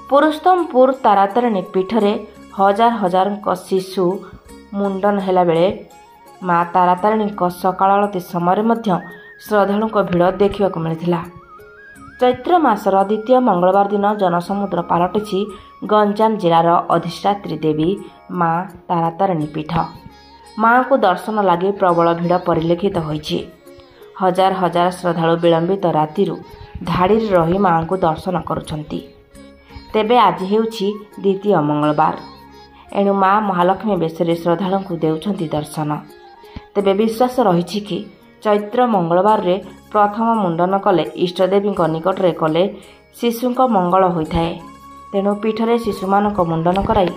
ପୁରୁଷୋତ୍ତମପୁର ତାରାତାରିଣୀ ପୀଠରେ ହଜାର ହଜାରଙ୍କ ଶିଶୁ ମୁଣ୍ଡନ ହେଲା ବେଳେ ମା ତାରାତାରିଣୀଙ୍କ ସକାଳ ଆଳତି ସମୟରେ ମଧ୍ୟ ଶ୍ରଦ୍ଧାଳୁଙ୍କ ଭିଡ଼ ଦେଖିବାକୁ ମିଳିଥିଲା। ଚୈତ୍ର ମାସର ଦ୍ୱିତୀୟ ମଙ୍ଗଳବାର ଦିନ ଜନସମୁଦ୍ର ପାଲଟିଛି ଗଞ୍ଜାମ ଜିଲ୍ଲାର ଅଧିଷ୍ଠାତ୍ରୀ ଦେବୀ ମା ତାରାତାରିଣୀ ପୀଠ। ମାଙ୍କୁ ଦର୍ଶନ ଲାଗି ପ୍ରବଳ ଭିଡ଼ ପରିଲକ୍ଷିତ ହୋଇଛି। ହଜାର ହଜାର ଶ୍ରଦ୍ଧାଳୁ ବିଳମ୍ବିତ ରାତିରୁ ଧାଡ଼ିରେ ରହି ମାଙ୍କୁ ଦର୍ଶନ କରୁଛନ୍ତି। ତେବେ ଆଜି ହେଉଛି ଦ୍ୱିତୀୟ ମଙ୍ଗଳବାର, ଏଣୁ ମା ମହାଲକ୍ଷ୍ମୀ ବେଶରେ ଶ୍ରଦ୍ଧାଳୁଙ୍କୁ ଦେଉଛନ୍ତି ଦର୍ଶନ। ତେବେ ବିଶ୍ୱାସ ରହିଛି କି ଚୈତ୍ର ମଙ୍ଗଳବାରରେ ପ୍ରଥମ ମୁଣ୍ଡନ କଲେ ଇଷ୍ଟଦେବୀଙ୍କ ନିକଟରେ କଲେ ଶିଶୁଙ୍କ ମଙ୍ଗଳ ହୋଇଥାଏ। ତେଣୁ ପୀଠରେ ଶିଶୁମାନଙ୍କ ମୁଣ୍ଡନ କରାଇ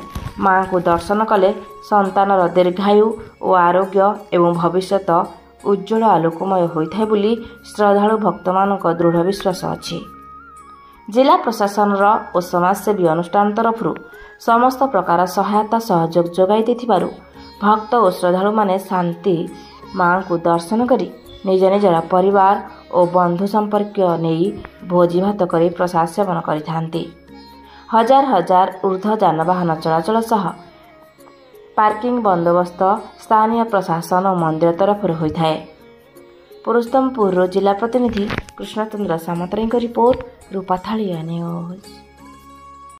ମାଙ୍କୁ ଦର୍ଶନ କଲେ ସନ୍ତାନର ଦୀର୍ଘାୟୁ ଓ ଆରୋଗ୍ୟ ଏବଂ ଭବିଷ୍ୟତ ଉଜ୍ଜ୍ୱଳ ଆଲୋକମୟ ହୋଇଥାଏ ବୋଲି ଶ୍ରଦ୍ଧାଳୁ ଭକ୍ତମାନଙ୍କ ଦୃଢ଼ ବିଶ୍ୱାସ ଅଛି। ଜିଲ୍ଲା ପ୍ରଶାସନର ଓ ସମାଜସେବୀ ଅନୁଷ୍ଠାନ ତରଫରୁ ସମସ୍ତ ପ୍ରକାର ସହାୟତା ସହଯୋଗ ଯୋଗାଇ ଦେଇଥିବାରୁ ଭକ୍ତ ଓ ଶ୍ରଦ୍ଧାଳୁମାନେ ଶାନ୍ତି ମାଙ୍କୁ ଦର୍ଶନ କରି ନିଜ ନିଜର ପରିବାର ଓ ବନ୍ଧୁ ସମ୍ପର୍କୀୟ ନେଇ ଭୋଜି ଭାତ କରି ପ୍ରସାଦ ସେବନ କରିଥାନ୍ତି। ହଜାର ହଜାର ଉର୍ଦ୍ଧ୍ୱ ଯାନବାହନ ଚଳାଚଳ ସହ ପାର୍କିଂ ବନ୍ଦୋବସ୍ତ ସ୍ଥାନୀୟ ପ୍ରଶାସନ ଓ ମନ୍ଦିର ତରଫରୁ ହୋଇଥାଏ। ପୁରୁଷୋତ୍ତମପୁରର ଜିଲ୍ଲା ପ୍ରତିନିଧି କୃଷ୍ଣଚନ୍ଦ୍ର ସାମନ୍ତରାୟଙ୍କ ରିପୋର୍ଟ, ରୂପାଥାଳିଆ ନ୍ୟୁଜ୍।